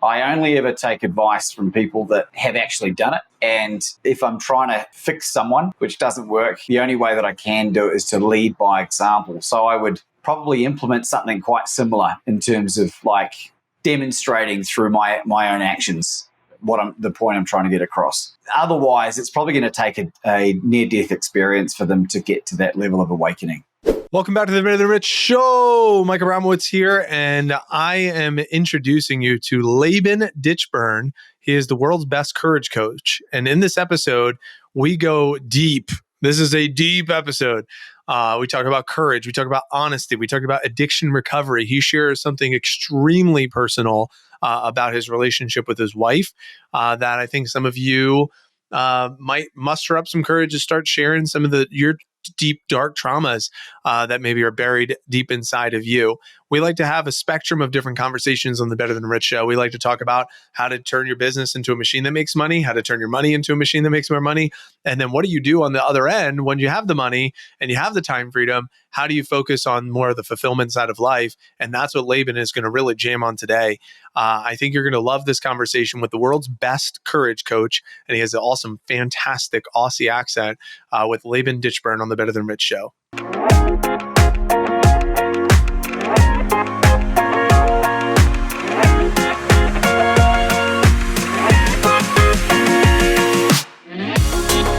I only ever take advice from people that have actually done it. And if I'm trying to fix someone, which doesn't work, the only way that I can do it is to lead by example. So I would probably implement something quite similar in terms of like demonstrating through my own actions the point I'm trying to get across. Otherwise, it's probably going to take a near-death experience for them to get to that level of awakening. Welcome back to the Better Than Rich Show. Mike Abramowitz here, and I am introducing you to Laban Ditchburn. He is the world's best courage coach. And in this episode, we go deep. This is a deep episode. We talk about courage. We talk about honesty. We talk about addiction recovery. He shares something extremely personal about his relationship with his wife that I think some of you might muster up some courage to start sharing some of your deep, dark traumas that maybe are buried deep inside of you. We like to have a spectrum of different conversations on the Better Than Rich Show. We like to talk about how to turn your business into a machine that makes money, how to turn your money into a machine that makes more money, and then what do you do on the other end when you have the money and you have the time freedom? How do you focus on more of the fulfillment side of life? And that's what Laban is going to really jam on today. I think you're going to love this conversation with the world's best courage coach, and he has an awesome, fantastic Aussie accent with Laban Ditchburn on the Better Than Rich Show.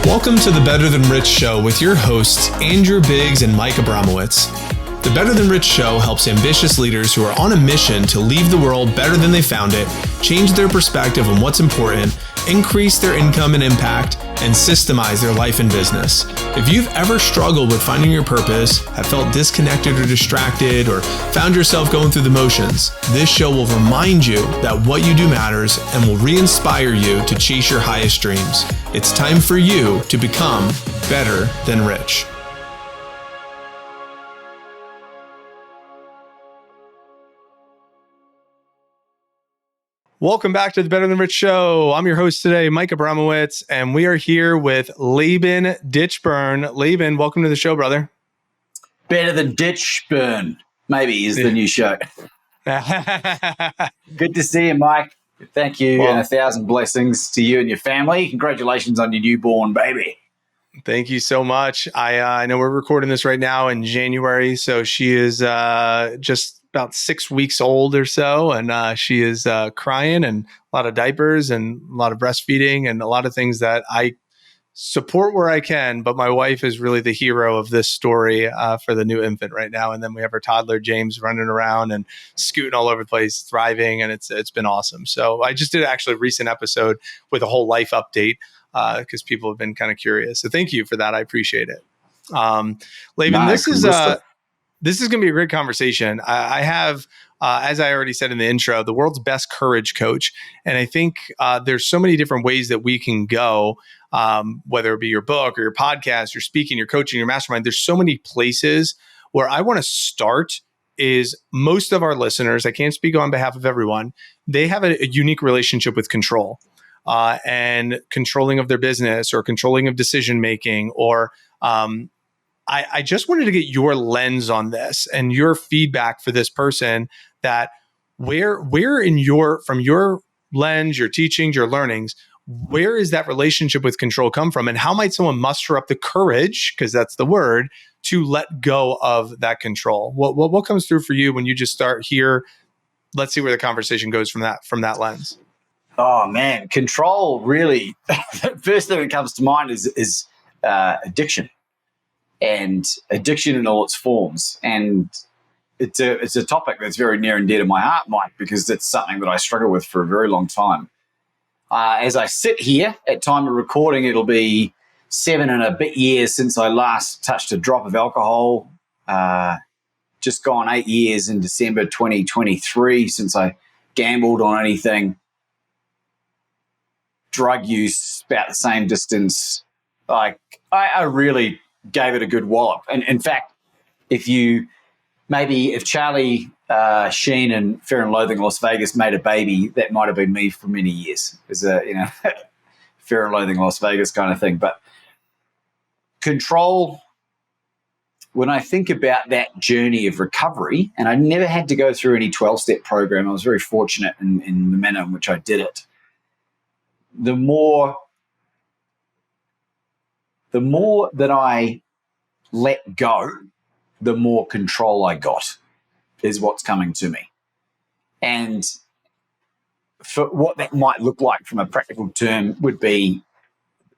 Welcome to the Better Than Rich Show with your hosts, Andrew Biggs and Mike Abramowitz. The Better Than Rich Show helps ambitious leaders who are on a mission to leave the world better than they found it, change their perspective on what's important, increase their income and impact, and systemize their life and business. If you've ever struggled with finding your purpose, have felt disconnected or distracted, or found yourself going through the motions, this show will remind you that what you do matters and will re-inspire you to chase your highest dreams. It's time for you to become better than rich. Welcome back to the Better Than Rich Show. I'm your host today, Mike Abramowitz, and we are here with Laban Ditchburn. Laban, welcome to the show, brother. Better Than Ditchburn, maybe, is the new show. Good to see you, Mike. Thank you, and 1,000 blessings to you and your family. Congratulations on your newborn baby. Thank you so much. I know we're recording this right now in January, so she is just about 6 weeks old or so, and she is crying and a lot of diapers and a lot of breastfeeding and a lot of things that I support where I can, but my wife is really the hero of this story for the new infant right now. And then we have our toddler, James, running around and scooting all over the place, thriving, and it's been awesome. So I just did actually a recent episode with a whole life update because people have been kind of curious. So thank you for that. I appreciate it. Laban, this is going to be a great conversation. I have, as I already said in the intro, the world's best courage coach. And I think there's so many different ways that we can go, whether it be your book or your podcast, your speaking, your coaching, your mastermind. There's so many places where I want to start is most of our listeners, I can't speak on behalf of everyone, they have a unique relationship with control and controlling of their business or controlling of decision-making or I just wanted to get your lens on this and your feedback for this person that where from your lens, your teachings, your learnings, where is that relationship with control come from? And how might someone muster up the courage, because that's the word, to let go of that control? What comes through for you when you just start here? Let's see where the conversation goes from that lens. Oh man, control really, the first thing that comes to mind is addiction. And addiction in all its forms. And it's a topic that's very near and dear to my heart, Mike, because it's something that I struggle with for a very long time. As I sit here at time of recording, it'll be 7 and a bit years since I last touched a drop of alcohol. Just gone 8 years in December 2023 since I gambled on anything. Drug use, about the same distance. Like I really gave it a good wallop. And in fact, if Charlie Sheen and Fear and Loathing in Las Vegas made a baby, that might have been me for many years. As a Fear and Loathing in Las Vegas kind of thing. But control when I think about that journey of recovery, and I never had to go through any 12-step program, I was very fortunate in the manner in which I did it. The more that I let go, the more control I got, is what's coming to me. And for what that might look like from a practical term would be,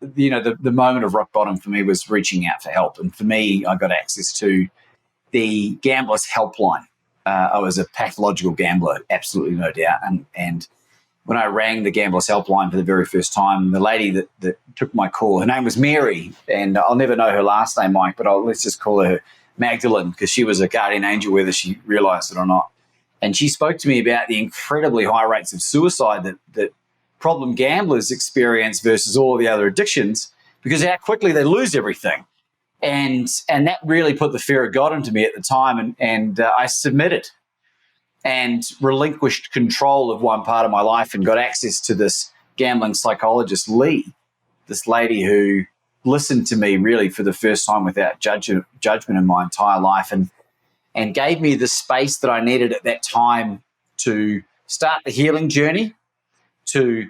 the moment of rock bottom for me was reaching out for help. And for me, I got access to the Gamblers Helpline. I was a pathological gambler, absolutely no doubt. And when I rang the Gamblers Helpline for the very first time, the lady that took my call, her name was Mary, and I'll never know her last name, Mike, but let's just call her Magdalene, because she was a guardian angel, whether she realized it or not. And she spoke to me about the incredibly high rates of suicide that problem gamblers experience versus all of the other addictions, because how quickly they lose everything. And that really put the fear of God into me at the time, and I submitted and relinquished control of one part of my life and got access to this gambling psychologist, Lee, this lady who listened to me really for the first time without judgment in my entire life, and gave me the space that I needed at that time to start the healing journey, to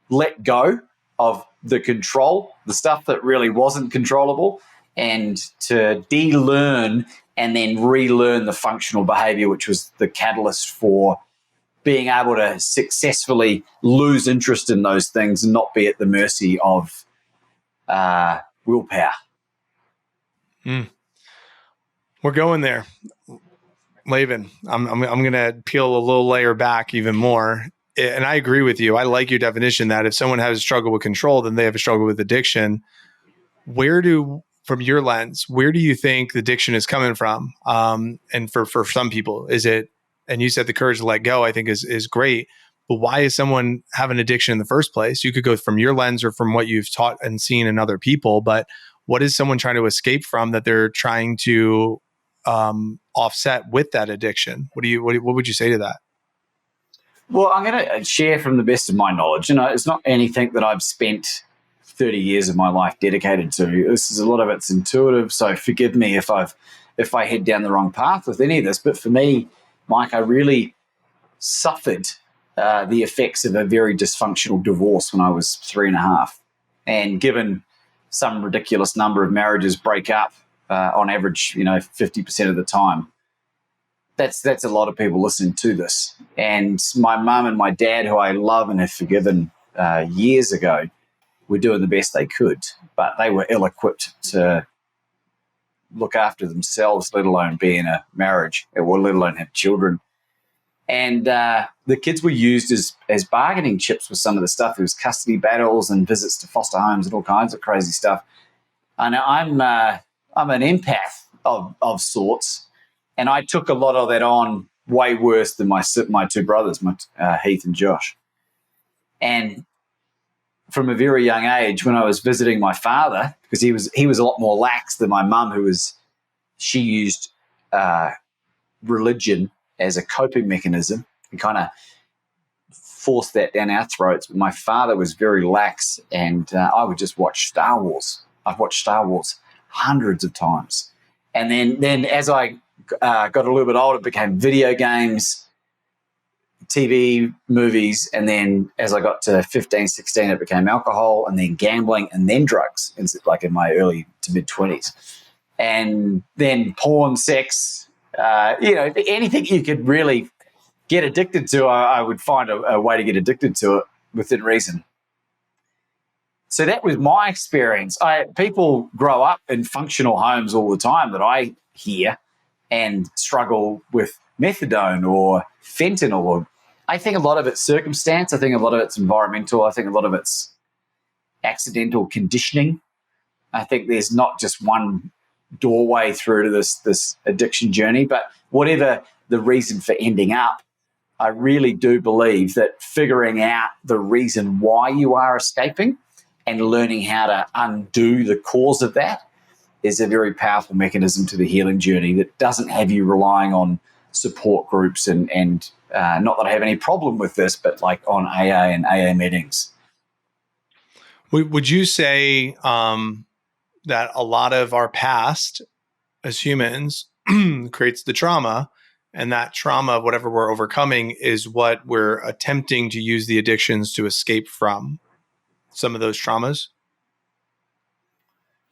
let go of the control, the stuff that really wasn't controllable, and to de-learn and then relearn the functional behavior, which was the catalyst for being able to successfully lose interest in those things and not be at the mercy of willpower. We're going there. Laban, I'm going to peel a little layer back even more. And I agree with you. I like your definition that if someone has a struggle with control, then they have a struggle with addiction. From your lens, where do you think the addiction is coming from? And for some people, is it, and you said the courage to let go, I think is great, but why is someone having addiction in the first place? You could go from your lens or from what you've taught and seen in other people, but what is someone trying to escape from that they're trying to offset with that addiction? What would you say to that? Well, I'm going to share from the best of my knowledge. It's not anything that I've spent 30 years of my life dedicated to. This is a lot of it's intuitive, so forgive me if I head down the wrong path with any of this. But for me, Mike, I really suffered the effects of a very dysfunctional divorce when I was 3.5. And given some ridiculous number of marriages break up on average, 50% of the time, that's a lot of people listening to this. And my mum and my dad, who I love and have forgiven years ago, were doing the best they could, but they were ill-equipped to look after themselves, let alone be in a marriage, or let alone have children. And the kids were used as bargaining chips with some of the stuff. There was custody battles and visits to foster homes and all kinds of crazy stuff. And I'm an empath of sorts, and I took a lot of that on way worse than my two brothers, Heath and Josh. And from a very young age, when I was visiting my father, because he was a lot more lax than my mum, she used religion as a coping mechanism and kind of forced that down our throats. But my father was very lax, and I would just watch Star Wars. I've watched Star Wars hundreds of times. And then as I got a little bit older, it became video games, TV, movies, and then as I got to 15, 16, it became alcohol, and then gambling, and then drugs, like in my early to mid-20s. And then porn, sex, anything you could really get addicted to, I would find a way to get addicted to it within reason. So that was my experience. People grow up in functional homes all the time that I hear and struggle with methadone or fentanyl. I think a lot of it's circumstance. I think a lot of it's environmental. I think a lot of it's accidental conditioning. I think there's not just one doorway through to this addiction journey, but whatever the reason for ending up, I really do believe that figuring out the reason why you are escaping and learning how to undo the cause of that is a very powerful mechanism to the healing journey that doesn't have you relying on support groups and not that I have any problem with this, but like on AA and AA meetings. Would you say that a lot of our past as humans creates the trauma. And that trauma, whatever we're overcoming, is what we're attempting to use the addictions to escape from some of those traumas.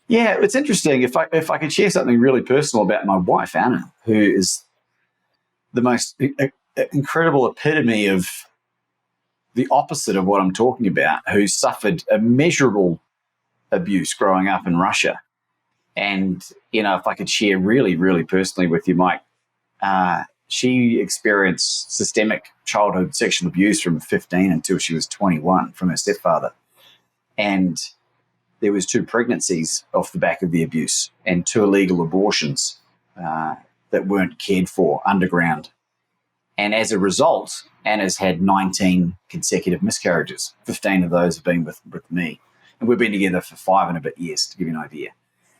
Yeah, it's interesting. If I could share something really personal about my wife, Anna, who is the most incredible epitome of the opposite of what I'm talking about, who suffered immeasurable abuse growing up in Russia. And, if I could share really, really personally with you, Mike, she experienced systemic childhood sexual abuse from 15 until she was 21 from her stepfather. And there was 2 pregnancies off the back of the abuse and 2 illegal abortions that weren't cared for underground. And as a result, Anna's had 19 consecutive miscarriages. 15 of those have been with me. And we've been together for 5 and a bit years, to give you an idea.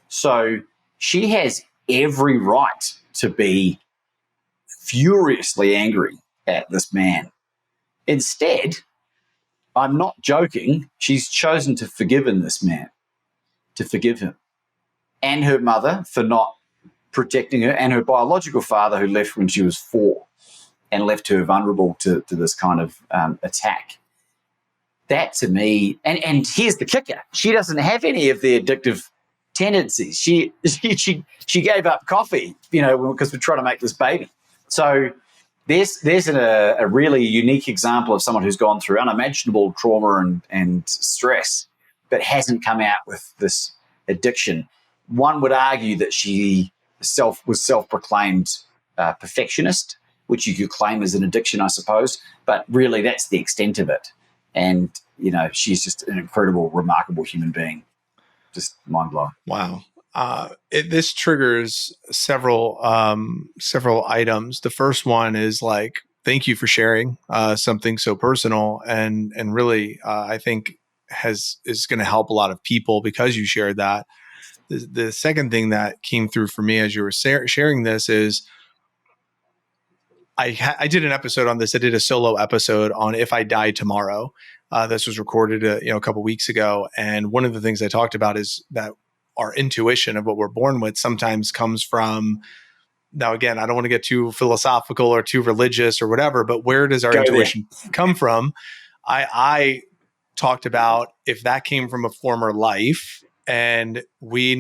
So she has every right to be furiously angry at this man. Instead, I'm not joking, she's chosen to forgive this man, to forgive him, and her mother for not protecting her, and her biological father who left when she was 4 and left her vulnerable to this kind of attack. That to me, and here's the kicker: she doesn't have any of the addictive tendencies. She gave up coffee, because we're trying to make this baby. So there's a really unique example of someone who's gone through unimaginable trauma and stress, but hasn't come out with this addiction. One would argue that she was self-proclaimed perfectionist, which you could claim as an addiction, I suppose. But really, that's the extent of it. And, she's just an incredible, remarkable human being. Just mind-blowing. Wow. This triggers several items. The first one is like, thank you for sharing something so personal and really, I think is going to help a lot of people because you shared that. The second thing that came through for me as you were sharing this is I did an episode on this. I did a solo episode on If I Die Tomorrow. This was recorded a couple weeks ago. And one of the things I talked about is that our intuition of what we're born with sometimes comes from, now again, I don't want to get too philosophical or too religious or whatever, but where does our intuition come from? I talked about if that came from a former life and we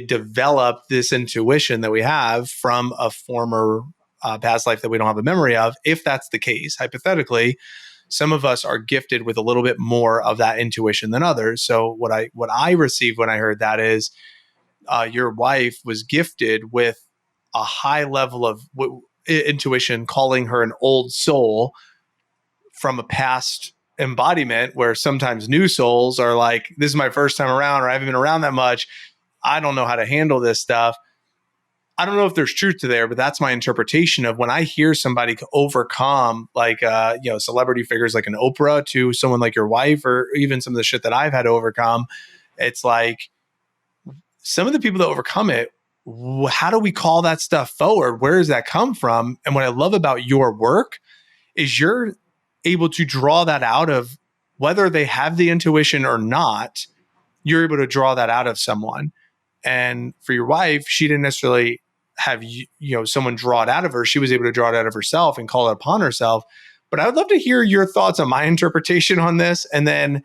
developed this intuition that we have from a former past life that we don't have a memory of. If that's the case, hypothetically, some of us are gifted with a little bit more of that intuition than others. So what I received when I heard that is your wife was gifted with a high level of intuition, calling her an old soul from a past embodiment, where sometimes new souls are like, this is my first time around, or I haven't been around that much. I don't know how to handle this stuff. I don't know if there's truth to there, but that's my interpretation of when I hear somebody overcome like, celebrity figures like an Oprah to someone like your wife, or even some of the shit that I've had to overcome. It's like some of the people that overcome it, how do we call that stuff forward? Where does that come from? And what I love about your work is you're able to draw that out of whether they have the intuition or not. You're able to draw that out of someone. And for your wife, she didn't necessarily have someone draw it out of her. She was able to draw it out of herself and call it upon herself. But I would love to hear your thoughts on my interpretation on this, and then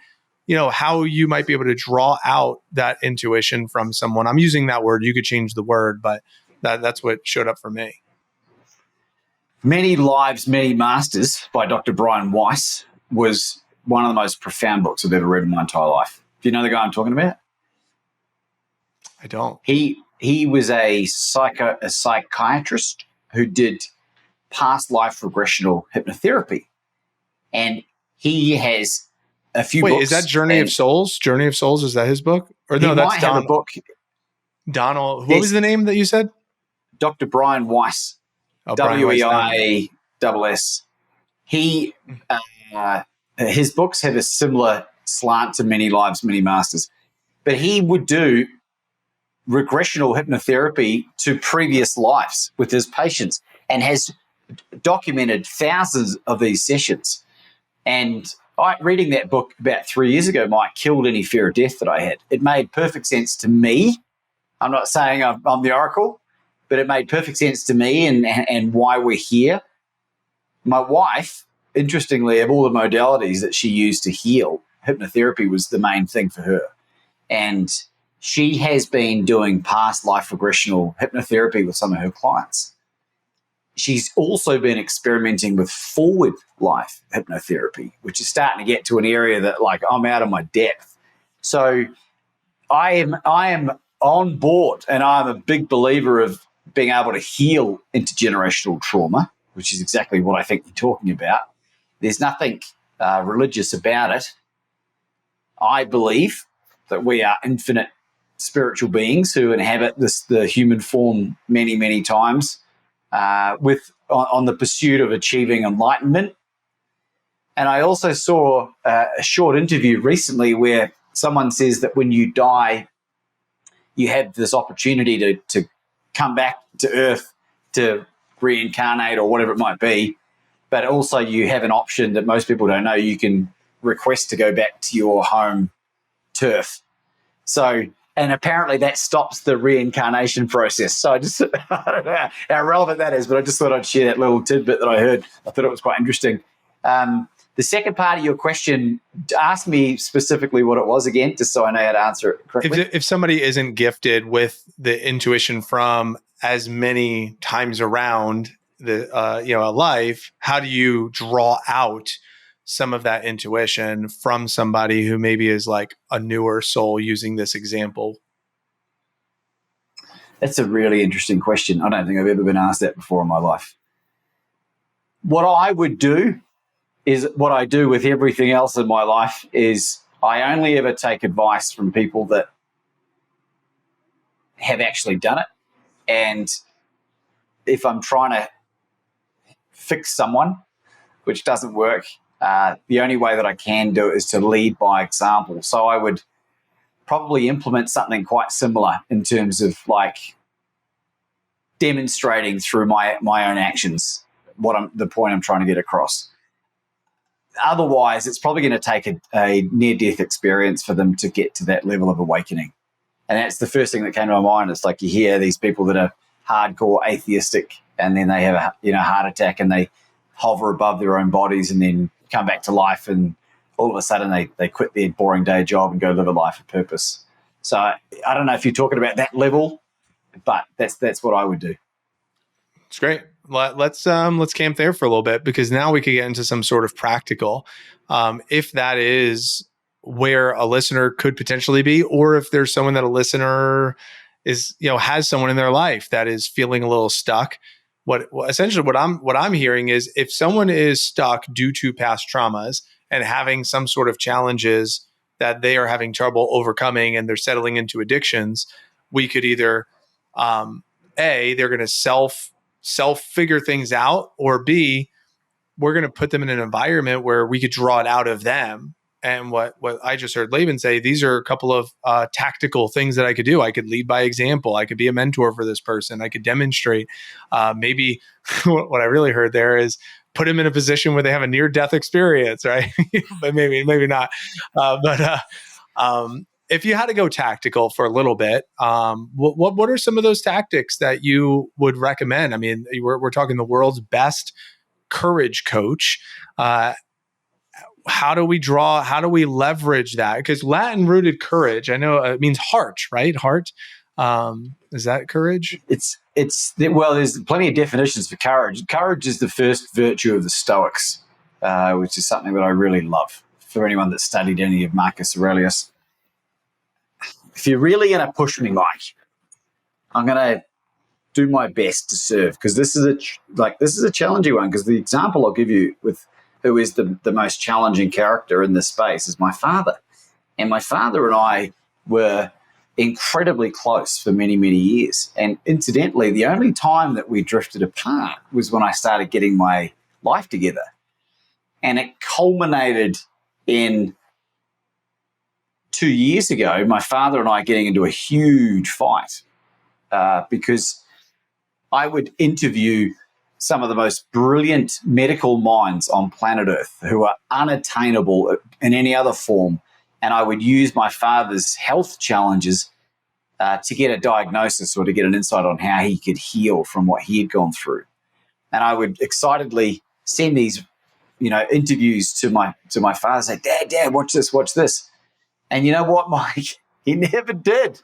how you might be able to draw out that intuition from someone. I'm using that word. You could change the word, but that's what showed up for me. Many Lives, Many Masters by Dr. Brian Weiss was one of the most profound books I've ever read in my entire life. Do you know the guy I'm talking about? I don't. He was a psychiatrist who did past life regressional hypnotherapy. And he has a few books. Wait, is that Journey of Souls? Journey of Souls, is that his book? Or no, that's Donald. Have a book. Donald, what was the name that you said? Dr. Brian Weiss. W-E-I-S-S. He, his books have a similar slant to Many Lives, Many Masters. But he would do regressional hypnotherapy to previous lives with his patients and has documented thousands of these sessions. And reading that book about 3 years ago, Mike, killed any fear of death that I had. It made perfect sense to me I'm not saying I'm the oracle, but it made perfect sense to me and why we're here. My wife, interestingly, of all the modalities that she used to heal, hypnotherapy was the main thing for her. And she has been doing past life regressional hypnotherapy with some of her clients. She's also been experimenting with forward life hypnotherapy, which is starting to get to an area that, like, I'm out of my depth. So I am on board, and I'm a big believer of being able to heal intergenerational trauma, which is exactly what I think you're talking about. There's nothing religious about it. I believe that we are infinite spiritual beings who inhabit the human form many, many times, on the pursuit of achieving enlightenment. And I also saw a short interview recently where someone says that when you die, you have this opportunity to come back to Earth to reincarnate or whatever it might be. But also you have an option that most people don't know. You can request to go back to your home turf. So, and apparently that stops the reincarnation process. So I don't know how relevant that is, but I just thought I'd share that little tidbit that I heard. I thought it was quite interesting. The second part of your question, ask me specifically what it was again, just so I know how to answer it correctly. If somebody isn't gifted with the intuition from as many times around a life, how do you draw out some of that intuition from somebody who maybe is like a newer soul, using this example? That's a really interesting question. I don't think I've ever been asked that before in my life. What I would do is what I do with everything else in my life is I only ever take advice from people that have actually done it. And if I'm trying to fix someone, which doesn't work, the only way that I can do it is to lead by example. So I would probably implement something quite similar in terms of like demonstrating through my own actions the point I'm trying to get across. Otherwise, it's probably going to take a near-death experience for them to get to that level of awakening. And that's the first thing that came to my mind. It's like you hear these people that are hardcore atheistic and then they have a heart attack and they hover above their own bodies and then come back to life, and all of a sudden they quit their boring day job and go live a life of purpose. So I don't know if you're talking about that level, but that's what I would do. It's great. Let's camp there for a little bit, because now we could get into some sort of practical, if that is where a listener could potentially be, or if there's someone that a listener is, has someone in their life that is feeling a little stuck. Essentially what I'm hearing is, if someone is stuck due to past traumas and having some sort of challenges that they are having trouble overcoming and they're settling into addictions, we could either, they're going to self figure things out, or B, we're going to put them in an environment where we could draw it out of them. And what I just heard Laban say, these are a couple of tactical things that I could do. I could lead by example. I could be a mentor for this person. I could demonstrate. Maybe what I really heard there is put them in a position where they have a near-death experience, right? But maybe not. If you had to go tactical for a little bit, what are some of those tactics that you would recommend? I mean, we're talking the world's best courage coach. How do we leverage that? Because Latin rooted courage, I know it means heart, right? Heart. Is that courage? Well, there's plenty of definitions for courage. Courage is the first virtue of the Stoics, which is something that I really love. For anyone that studied any of Marcus Aurelius, if you're really going to push me, Mike, I'm going to do my best to serve, because this is a challenging one. Because the example I'll give you with who is the most challenging character in this space is my father. And my father and I were incredibly close for many, many years. And incidentally, the only time that we drifted apart was when I started getting my life together. And it culminated in 2 years ago, my father and I getting into a huge fight because I would interview some of the most brilliant medical minds on planet Earth who are unattainable in any other form. And I would use my father's health challenges to get a diagnosis or to get an insight on how he could heal from what he had gone through. And I would excitedly send these, interviews to my father, say, Dad, watch this. And you know what, Mike? He never did.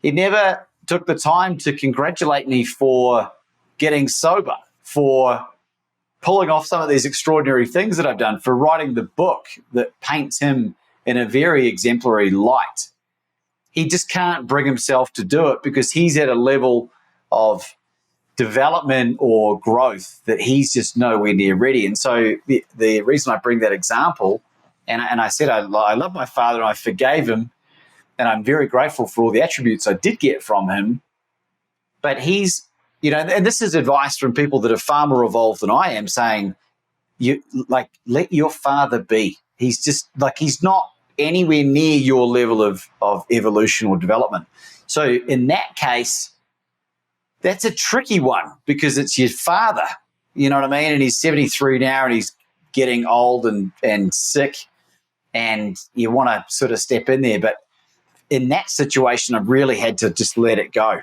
He never took the time to congratulate me for getting sober, for pulling off some of these extraordinary things that I've done, for writing the book that paints him in a very exemplary light. He just can't bring himself to do it because he's at a level of development or growth that he's just nowhere near ready. And so the reason I bring that example, and I said I love my father and I forgave him, and I'm very grateful for all the attributes I did get from him. But he's, and this is advice from people that are far more evolved than I am, saying, let your father be. He's just he's not anywhere near your level of evolution or development. So in that case, that's a tricky one because it's your father, you know what I mean? And he's 73 now and he's getting old and sick, and you want to sort of step in there. But in that situation, I really had to just let it go.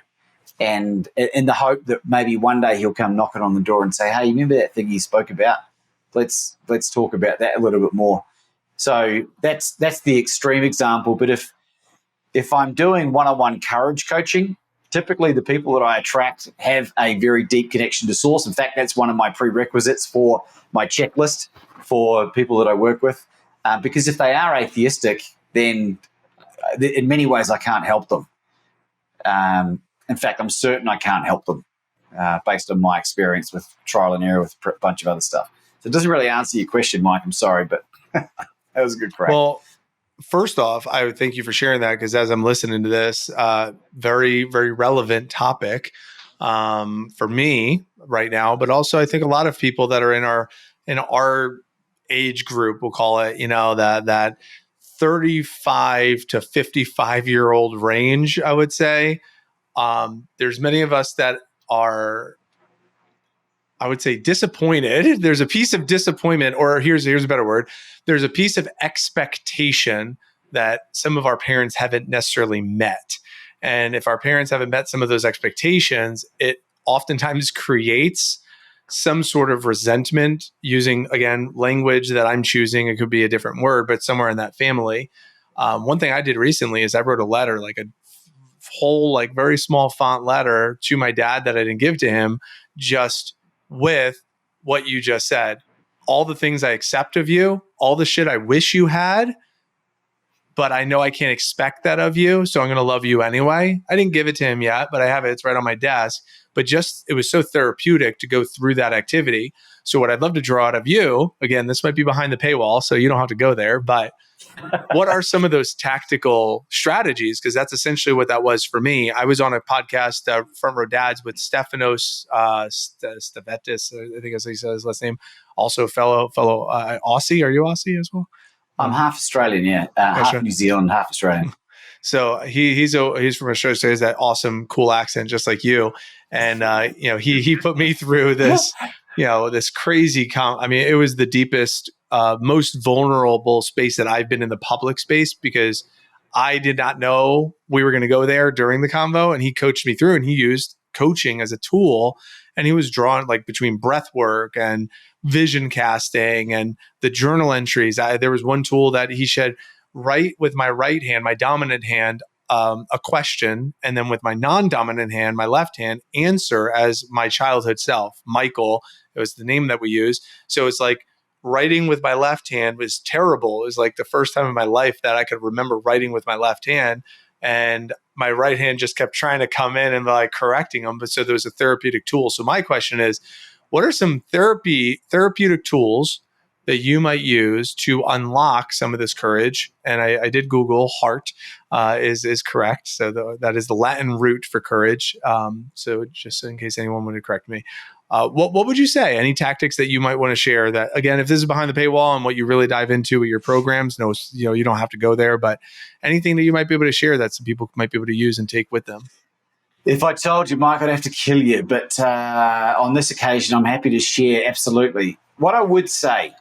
And in the hope that maybe one day he'll come knocking on the door and say, hey, you remember that thing you spoke about? Let's talk about that a little bit more. So that's the extreme example. But if I'm doing one-on-one courage coaching, typically the people that I attract have a very deep connection to source. In fact, that's one of my prerequisites for my checklist for people that I work with. Because if they are atheistic, then in many ways I can't help them. In fact, I'm certain I can't help them based on my experience with trial and error with a bunch of other stuff. So it doesn't really answer your question, Mike. I'm sorry, but that was a good crack. Well, first off, I would thank you for sharing that because as I'm listening to this, very, very relevant topic for me right now, but also I think a lot of people that are in our age group, we'll call it, that 35 to 55-year-old range, I would say. There's many of us that are, I would say, disappointed. There's a piece of disappointment, or here's a better word. There's a piece of expectation that some of our parents haven't necessarily met. And if our parents haven't met some of those expectations, it oftentimes creates some sort of resentment using, again, language that I'm choosing. It could be a different word, but somewhere in that family. One thing I did recently is I wrote a letter, like a whole, very small font letter to my dad that I didn't give to him, just with what you just said. All the things I accept of you, all the shit I wish you had, but I know I can't expect that of you, so I'm going to love you anyway. I didn't give it to him yet, but I have it. It's right on my desk. But just, it was so therapeutic to go through that activity. So what I'd love to draw out of you, again, this might be behind the paywall, so you don't have to go there, but what are some of those tactical strategies? Because that's essentially what that was for me. I was on a podcast, Front Row Dads, with Stefanos Stavetis, I think that's how he says his last name. Also fellow Aussie. Are you Aussie as well? I'm half Australian, yeah. Half New Zealand, half Australian. So he's from Australia, so he has that awesome, cool accent, just like you. And he put me through this, this crazy. It was the deepest, most vulnerable space that I've been in the public space because I did not know we were going to go there during the convo, and he coached me through, and he used coaching as a tool, and he was drawn between breath work and vision casting and the journal entries. There was one tool that he said, write with my right hand, my dominant hand, a question, and then with my non-dominant hand, my left hand, answer as my childhood self. Michael, it was the name that we used. So it's like writing with my left hand was terrible. It was like the first time in my life that I could remember writing with my left hand, and my right hand just kept trying to come in and correcting them. But so there was a therapeutic tool. So my question is, what are some therapeutic tools that you might use to unlock some of this courage? And I did Google heart is correct. So that is the Latin root for courage. So just in case anyone wanted to correct me, what would you say? Any tactics that you might want to share that, again, if this is behind the paywall and what you really dive into with your programs, you don't have to go there, but anything that you might be able to share that some people might be able to use and take with them? If I told you, Mike, I'd have to kill you. But on this occasion, I'm happy to share, absolutely. What I would say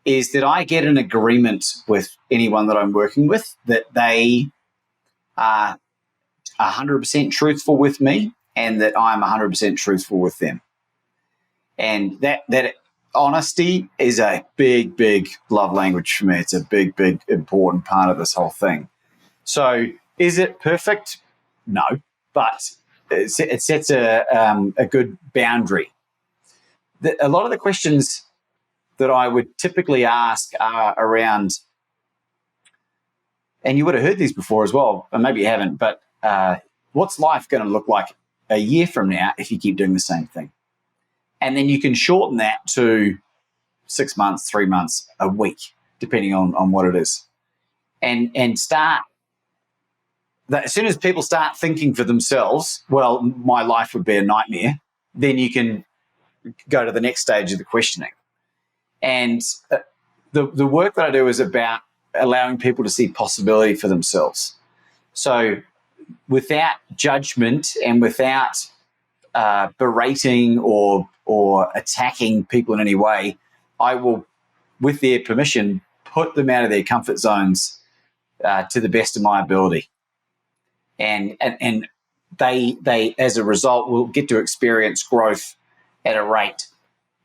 is that I get an agreement with anyone that I'm working with that they are 100% truthful with me and that I'm 100% truthful with them. And that honesty is a big, big love language for me. It's a big, big important part of this whole thing. So is it perfect? No, but it sets a good boundary. A lot of the questions that I would typically ask are around, and you would have heard these before as well, or maybe you haven't, but what's life going to look like a year from now if you keep doing the same thing? And then you can shorten that to 6 months, 3 months, a week, depending on what it is. And start, as soon as people start thinking for themselves, well, my life would be a nightmare, then you can go to the next stage of the questioning. And the work that I do is about allowing people to see possibility for themselves. So without judgment and without berating or attacking people in any way, I will, with their permission, put them out of their comfort zones to the best of my ability. And they as a result will get to experience growth at a rate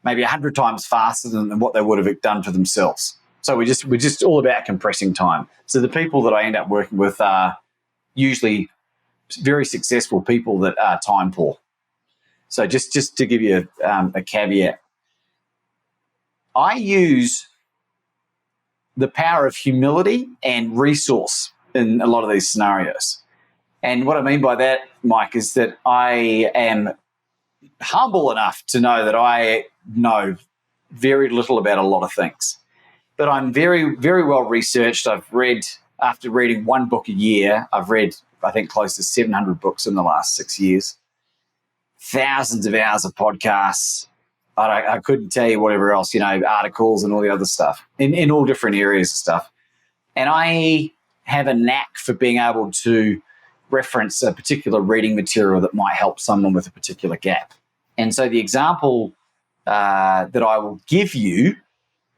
maybe 100 times faster than what they would have done for themselves. So we're just all about compressing time. So the people that I end up working with are usually very successful people that are time poor. So just to give you a caveat, I use the power of humility and resource in a lot of these scenarios. And what I mean by that, Mike, is that I am humble enough to know that I know very little about a lot of things. But I'm very, very well researched. I've read, after reading one book a year, I've read, I think, close to 700 books in the last 6 years, thousands of hours of podcasts. I couldn't tell you whatever else, articles and all the other stuff in all different areas of stuff. And I have a knack for being able to reference a particular reading material that might help someone with a particular gap. And so the example that I will give you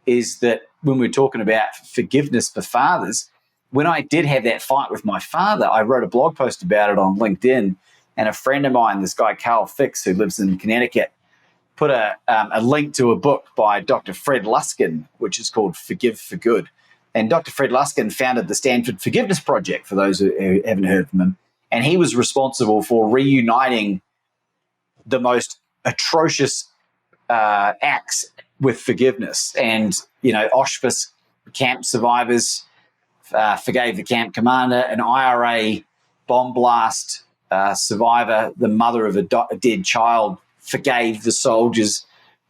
is that when we're talking about forgiveness for fathers, when I did have that fight with my father, I wrote a blog post about it on LinkedIn, and a friend of mine, this guy Carl Fix, who lives in Connecticut, put a link to a book by Dr. Fred Luskin, which is called Forgive for Good. And Dr. Fred Luskin founded the Stanford Forgiveness Project, for those who haven't heard from him. And he was responsible for reuniting the most atrocious acts with forgiveness. And, Auschwitz camp survivors forgave the camp commander, an IRA bomb blast survivor, the mother of a dead child, forgave the soldiers.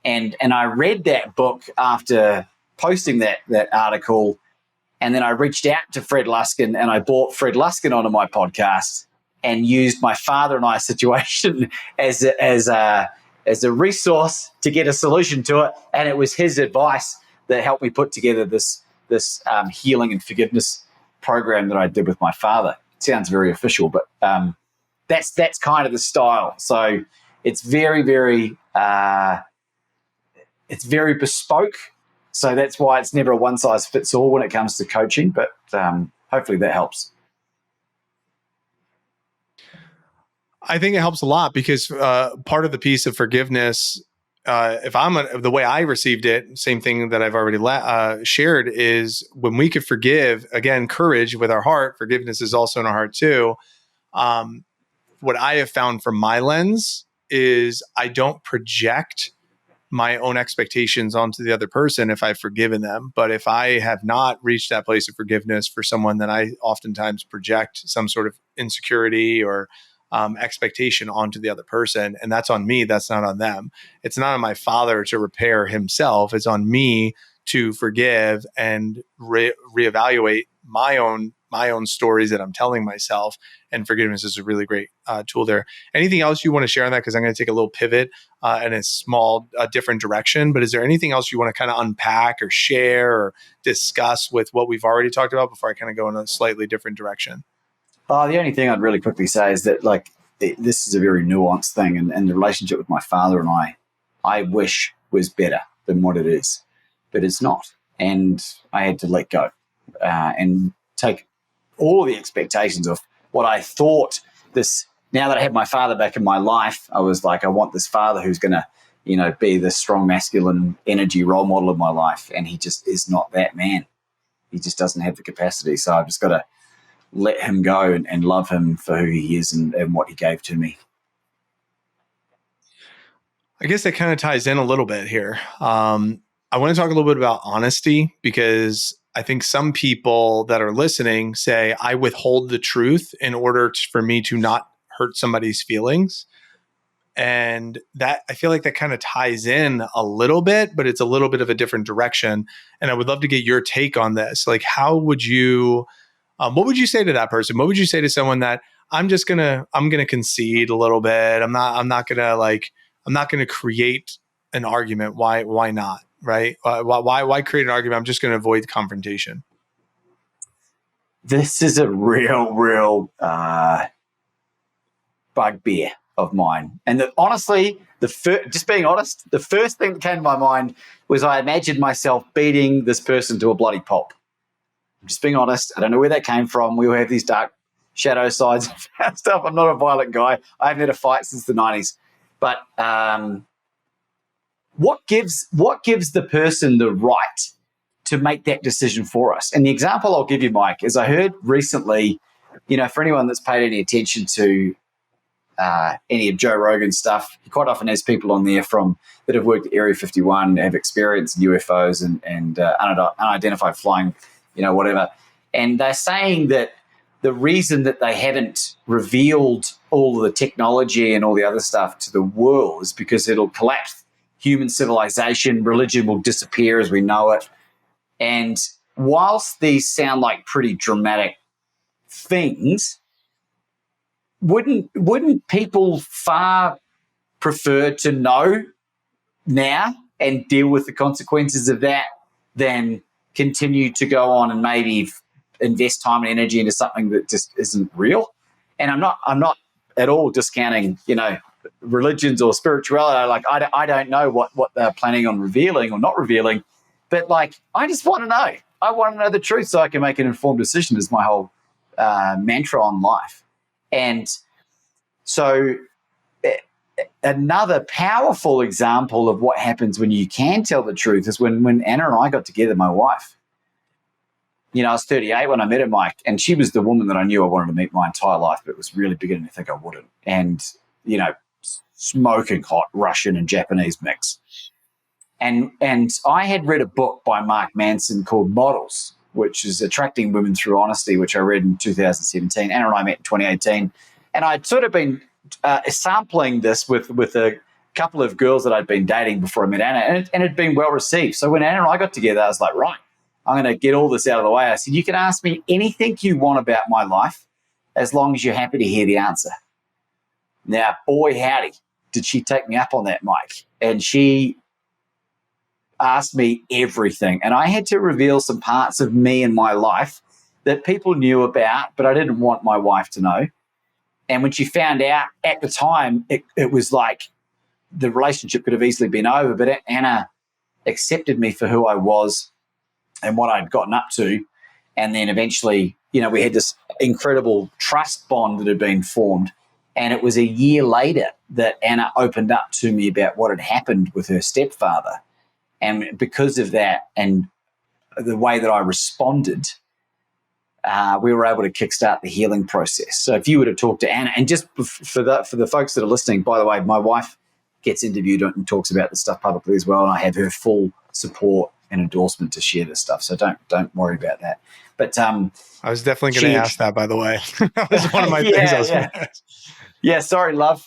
And I read that book after posting that article. And then I reached out to Fred Luskin and I brought Fred Luskin onto my podcast and used my father and I situation as a resource to get a solution to it. And it was his advice that helped me put together this healing and forgiveness program that I did with my father. It sounds very official, but that's kind of the style. So it's very, very it's very bespoke. So that's why it's never a one size fits all when it comes to coaching. But hopefully that helps. I think it helps a lot because part of the piece of forgiveness, the way I received it, same thing that I've already shared, is when we could forgive, again, courage with our heart, forgiveness is also in our heart too. What I have found from my lens is I don't project my own expectations onto the other person if I've forgiven them. But if I have not reached that place of forgiveness for someone, then I oftentimes project some sort of insecurity or expectation onto the other person. And that's on me. That's not on them. It's not on my father to repair himself. It's on me to forgive and reevaluate my own stories that I'm telling myself. And forgiveness is a really great tool there. Anything else you want to share on that? Because I'm going to take a little pivot in a small, different direction. But is there anything else you want to kind of unpack or share or discuss with what we've already talked about before I kind of go in a slightly different direction? The only thing I'd really quickly say is that, this is a very nuanced thing, and the relationship with my father and I wish was better than what it is, but it's not. And I had to let go and take all the expectations of what I thought this, now that I have my father back in my life, I was like, I want this father who's going to, be the strong masculine energy role model of my life. And he just is not that man. He just doesn't have the capacity. So I've just got to let him go and love him for who he is and what he gave to me. I guess that kind of ties in a little bit here. I want to talk a little bit about honesty, because I think some people that are listening say, I withhold the truth in order for me to not hurt somebody's feelings. And that, I feel like that kind of ties in a little bit, but it's a little bit of a different direction. And I would love to get your take on this. Like, how would you, what would you say to that person? What would you say to someone that I'm going to concede a little bit. I'm not going to create an argument. Why not? Right. Why create an argument? I'm just going to avoid confrontation. This is a real bugbear of mine. And honestly, just being honest, the first thing that came to my mind was I imagined myself beating this person to a bloody pulp. I'm just being honest. I don't know where that came from. We all have these dark shadow sides and stuff. I'm not a violent guy. I haven't had a fight since the 90s. But what gives the person the right to make that decision for us? And the example I'll give you, Mike, is I heard recently, for anyone that's paid any attention to any of Joe Rogan's stuff, he quite often has people on there that have worked at Area 51, have experience in UFOs and unidentified flying, whatever. And they're saying that the reason that they haven't revealed all of the technology and all the other stuff to the world is because it'll collapse human civilization, religion will disappear as we know it. And whilst these sound like pretty dramatic things, wouldn't people far prefer to know now and deal with the consequences of that than continue to go on and maybe invest time and energy into something that just isn't real? And I'm not at all discounting, religions or spirituality. Like, I don't know what they're planning on revealing or not revealing, but I just want to know. I want to know the truth so I can make an informed decision, is my whole mantra on life. And so another powerful example of what happens when you can tell the truth is when Anna and I got together, my wife. I was 38 when I met her, Mike, and she was the woman that I knew I wanted to meet my entire life, but it was really beginning to think I wouldn't. And, smoking hot Russian and Japanese mix. And I had read a book by Mark Manson called Models, which is Attracting Women Through Honesty, which I read in 2017. Anna and I met in 2018. And I'd sort of been sampling this with a couple of girls that I'd been dating before I met Anna, and it had been well received. So when Anna and I got together, I was like, right, I'm going to get all this out of the way. I said, you can ask me anything you want about my life as long as you're happy to hear the answer. Now, boy, howdy, did she take me up on that, Mike. And she asked me everything. And I had to reveal some parts of me and my life that people knew about, but I didn't want my wife to know. And when she found out at the time, it was like the relationship could have easily been over, but Anna accepted me for who I was and what I'd gotten up to. And then eventually, we had this incredible trust bond that had been formed. And it was a year later that Anna opened up to me about what had happened with her stepfather. And because of that and the way that I responded, we were able to kickstart the healing process. So if you were to talk to Anna, and just for the folks that are listening, by the way, my wife gets interviewed and talks about this stuff publicly as well, and I have her full support and endorsement to share this stuff. So don't worry about that. But I was definitely going to ask that, by the way. That was one of my things I was going to ask. Yeah, sorry, love.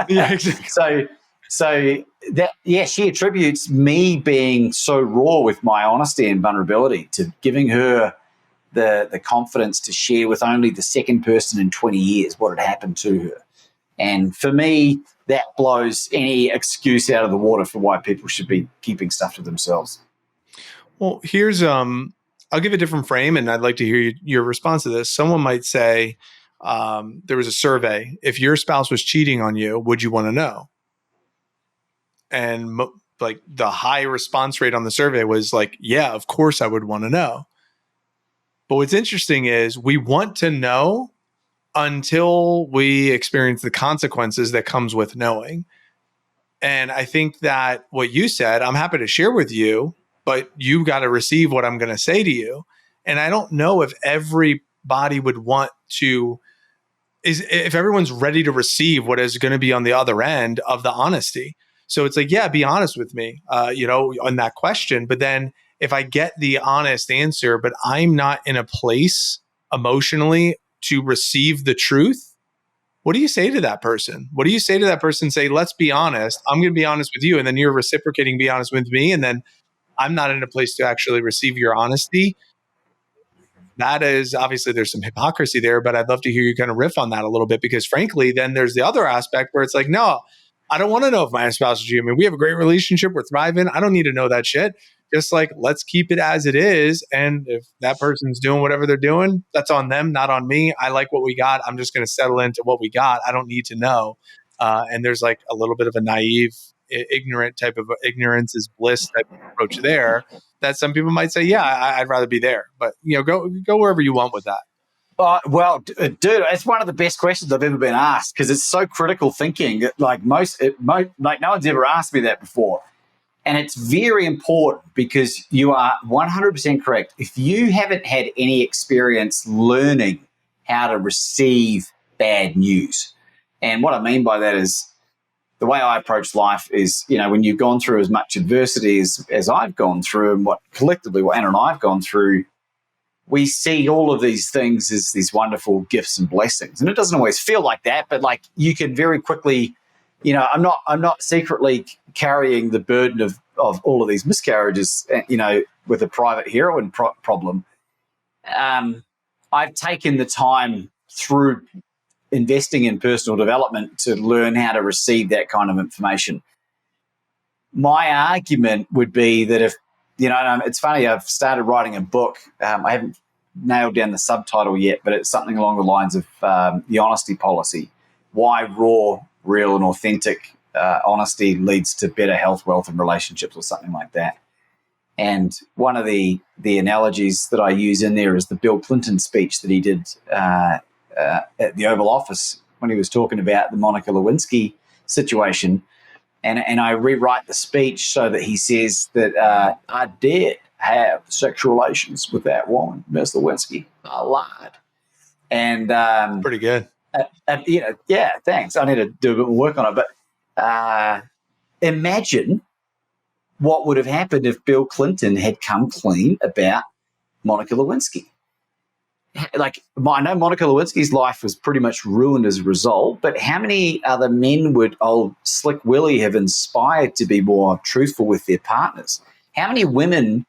Yeah, exactly. So that, she attributes me being so raw with my honesty and vulnerability to giving her the confidence to share with only the second person in 20 years what had happened to her. And for me, that blows any excuse out of the water for why people should be keeping stuff to themselves. Well, here's I'll give a different frame, and I'd like to hear your response to this. Someone might say, there was a survey. If your spouse was cheating on you, would you want to know? And the high response rate on the survey was like, yeah, of course I would want to know. But what's interesting is we want to know, until we experience the consequences that comes with knowing. And I think that what you said, I'm happy to share with you, but you got to receive what I'm going to say to you. And I don't know if everybody would want to, if everyone's ready to receive what is going to be on the other end of the honesty. So it's like, yeah, be honest with me, on that question. But then if I get the honest answer, but I'm not in a place emotionally to receive the truth, what do you say to that person? What do you say to that person? Say, let's be honest. I'm going to be honest with you. And then you're reciprocating, be honest with me. And then I'm not in a place to actually receive your honesty. That is, obviously there's some hypocrisy there, but I'd love to hear you kind of riff on that a little bit, because frankly, then there's the other aspect where it's like, no, I don't want to know if my spouse is you. I mean, we have a great relationship. We're thriving. I don't need to know that shit. Just like, let's keep it as it is. And if that person's doing whatever they're doing, that's on them, not on me. I like what we got. I'm just going to settle into what we got. I don't need to know. And there's like a little bit of a naive, ignorant type of ignorance is bliss type of approach there, that some people might say, yeah, I'd rather be there. But, go wherever you want with that. Dude, it's one of the best questions I've ever been asked, because it's so critical thinking. Like no one's ever asked me that before. And it's very important, because you are 100% correct. If you haven't had any experience learning how to receive bad news, and what I mean by that is the way I approach life is, when you've gone through as much adversity as I've gone through, and what Anna and I have gone through, we see all of these things as these wonderful gifts and blessings. And it doesn't always feel like that, but like you can very quickly, I'm not secretly carrying the burden of all of these miscarriages, with a private heroin problem. I've taken the time through investing in personal development to learn how to receive that kind of information. My argument would be that if, it's funny, I've started writing a book. I haven't nailed down the subtitle yet, but it's something along the lines of the honesty policy. Why raw, real, and authentic honesty leads to better health, wealth, and relationships, or something like that. And one of the analogies that I use in there is the Bill Clinton speech that he did at the Oval Office when he was talking about the Monica Lewinsky situation. And I rewrite the speech so that he says that I did have sexual relations with that woman, Miss Lewinsky. I lied. And pretty good. Yeah, thanks. I need to do a bit more work on it. But imagine what would have happened if Bill Clinton had come clean about Monica Lewinsky. Like, I know Monica Lewinsky's life was pretty much ruined as a result, but how many other men would old Slick Willie have inspired to be more truthful with their partners? How many women,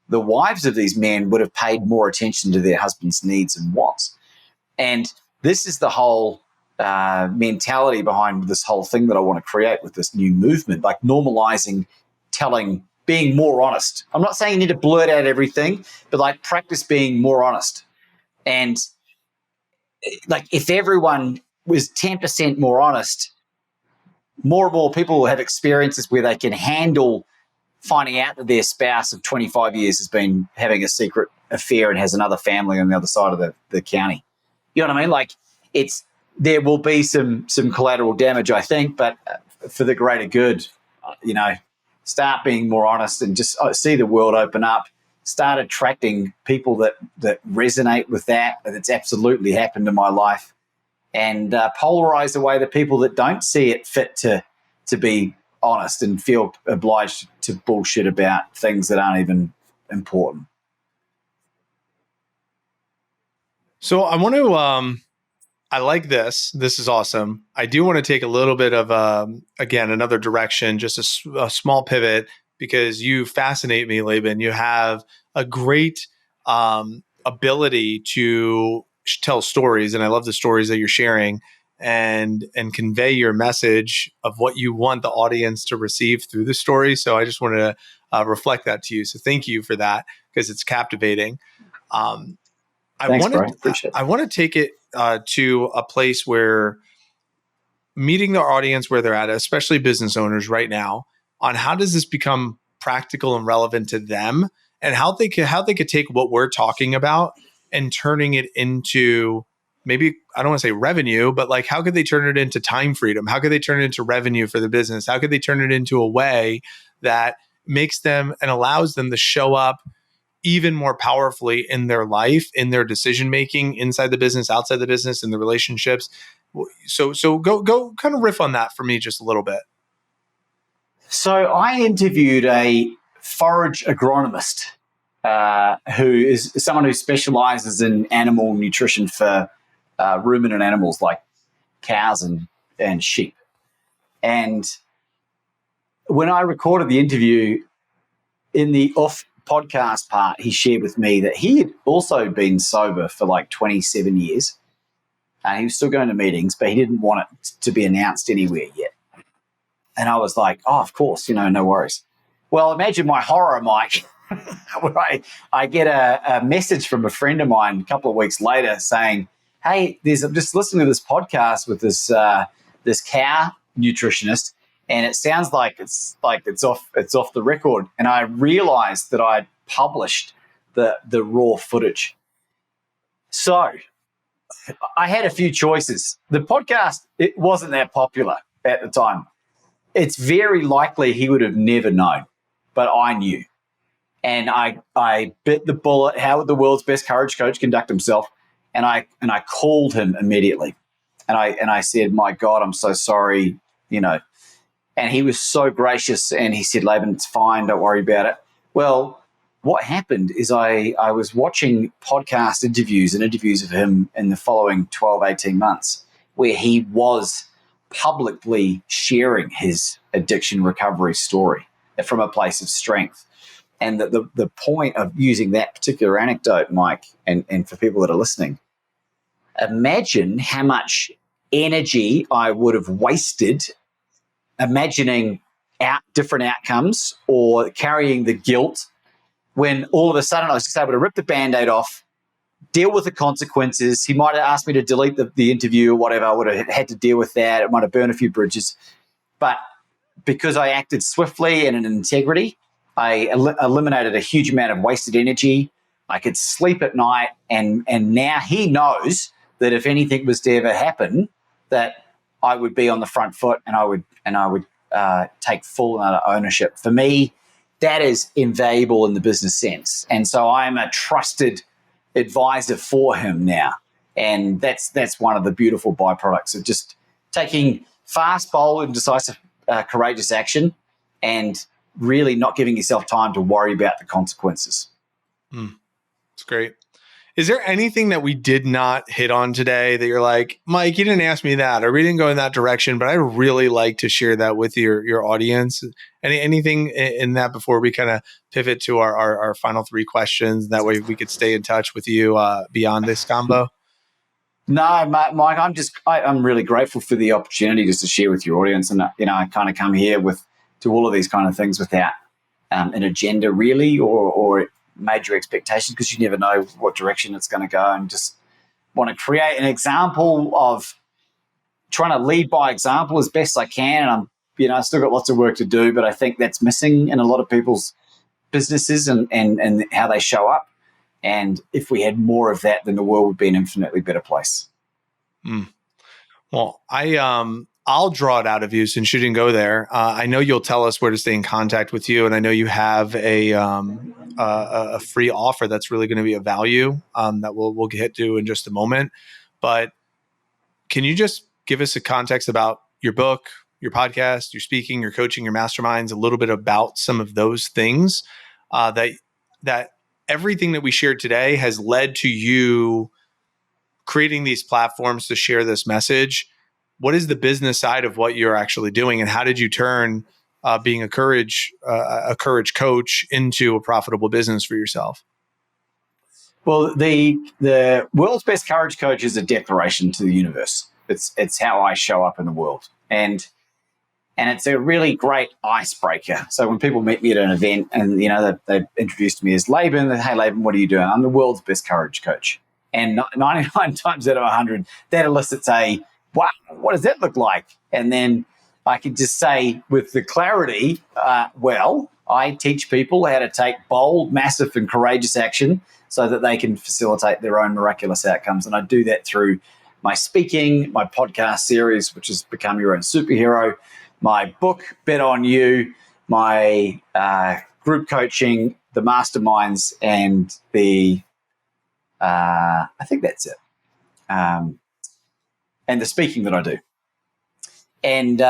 the wives of these men, would have paid more attention to their husband's needs and wants? And this is the whole mentality behind this whole thing that I want to create with this new movement, like normalizing being more honest. I'm not saying you need to blurt out everything, but like practice being more honest. And like if everyone was 10% more honest, more and more people will have experiences where they can handle finding out that their spouse of 25 years has been having a secret affair and has another family on the other side of the county. You know what I mean? Like there will be some collateral damage, I think, but for the greater good, start being more honest and just see the world open up. Start attracting people that resonate with that. That's absolutely happened in my life, and polarize away the people that don't see it fit to be honest and feel obliged to bullshit about things that aren't even important. So I want to, I like this. This is awesome. I do want to take a little bit of, again, another direction, just a small pivot, because you fascinate me, Laban. You have a great ability to tell stories, and I love the stories that you're sharing and convey your message of what you want the audience to receive through the story. So I just wanted to reflect that to you. So thank you for that, because it's captivating. Thanks, bro. Appreciate it. I want to take it to a place where meeting their audience where they're at, especially business owners right now, on how does this become practical and relevant to them, and how they could take what we're talking about and turning it into maybe, I don't want to say revenue, but like, how could they turn it into time freedom? How could they turn it into revenue for the business? How could they turn it into a way that makes them and allows them to show up even more powerfully in their life, in their decision making, inside the business, outside the business, in the relationships? So go kind of riff on that for me just a little bit. So I interviewed a forage agronomist who is someone who specializes in animal nutrition for ruminant animals like cows and sheep. And when I recorded the interview, in the off podcast part, he shared with me that he had also been sober for like 27 years. He was still going to meetings, but he didn't want it to be announced anywhere yet. And I was like, oh, of course, no worries. Well, imagine my horror, Mike, when I get a message from a friend of mine a couple of weeks later saying, hey, I'm just listening to this podcast with this cow nutritionist, and it sounds like it's off the record. And I realized that I'd published the raw footage. So I had a few choices. The podcast, it wasn't that popular at the time. It's very likely he would have never known, but I knew. And I bit the bullet. How would the world's best courage coach conduct himself? And I called him immediately. And I said, my God, I'm so sorry, And he was so gracious, and he said, Laban, it's fine, don't worry about it. Well, what happened is I was watching podcast interviews of him in the following 12, 18 months, where he was publicly sharing his addiction recovery story from a place of strength. And the point of using that particular anecdote, Mike, and for people that are listening, imagine how much energy I would have wasted imagining different outcomes or carrying the guilt when all of a sudden I was just able to rip the Band-Aid off, deal with the consequences. He might have asked me to delete the interview or whatever. I would have had to deal with that. It might have burned a few bridges. But because I acted swiftly and in integrity, I eliminated a huge amount of wasted energy. I could sleep at night, and now he knows that if anything was to ever happen, that I would be on the front foot, and I would take full and utter ownership. For me, that is invaluable in the business sense, and so I'm a trusted advisor for him now, and that's one of the beautiful byproducts of just taking fast, bold, and decisive, courageous action, and really not giving yourself time to worry about the consequences. That's great. Is there anything that we did not hit on today that you're like, Mike, you didn't ask me that, or we didn't go in that direction, but I really like to share that with your audience? Anything in that before we kind of pivot to our final three questions? That way we could stay in touch with you beyond this combo. No, Mike, I'm really grateful for the opportunity just to share with your audience. And, I kind of come here to all of these kind of things without an agenda really, or major expectations, because you never know what direction it's going to go, and just want to create an example of trying to lead by example as best I can. And I've still got lots of work to do, but I think that's missing in a lot of people's businesses and how they show up. And if we had more of that, then the world would be an infinitely better place. Well, I'll draw it out of you since you didn't go there. I know you'll tell us where to stay in contact with you, and I know you have a free offer that's really going to be of value that we'll get to in just a moment. But can you just give us a context about your book, your podcast, your speaking, your coaching, your masterminds, a little bit about some of those things that everything that we shared today has led to you creating these platforms to share this message? What is the business side of what you're actually doing, and how did you turn being a courage coach into a profitable business for yourself? Well, the world's best courage coach is a declaration to the universe. It's how I show up in the world, and it's a really great icebreaker. So when people meet me at an event, and they've introduced me as Laban, hey Laban, what are you doing? I'm the world's best courage coach, and 99 times out of 100, that elicits a wow, what does that look like? And then I can just say with the clarity, well, I teach people how to take bold, massive, and courageous action so that they can facilitate their own miraculous outcomes. And I do that through my speaking, my podcast series, which has Become Your Own Superhero, my book, Bet On You, my group coaching, the masterminds, and the I think that's it. And the speaking that I do. And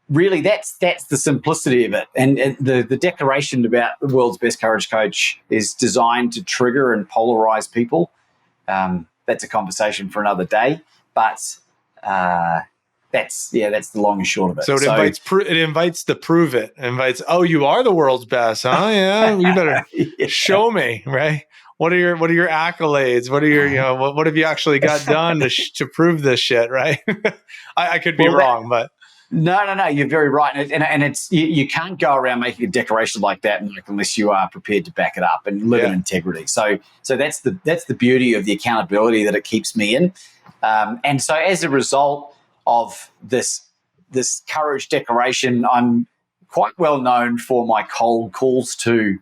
really, that's the simplicity of it. And the declaration about the world's best courage coach is designed to trigger and polarize people. That's a conversation for another day. But that's the long and short of it. So it invites to prove it. It invites, oh, you are the world's best, huh? Yeah, you better show me, right? What are your accolades? What are your what have you actually got done to prove this shit, right? I could be wrong, but no, you're very right, and it's you can't go around making a declaration like that unless you are prepared to back it up and live in integrity. So that's the beauty of the accountability that it keeps me in, and so as a result of this courage declaration, I'm quite well known for my cold calls to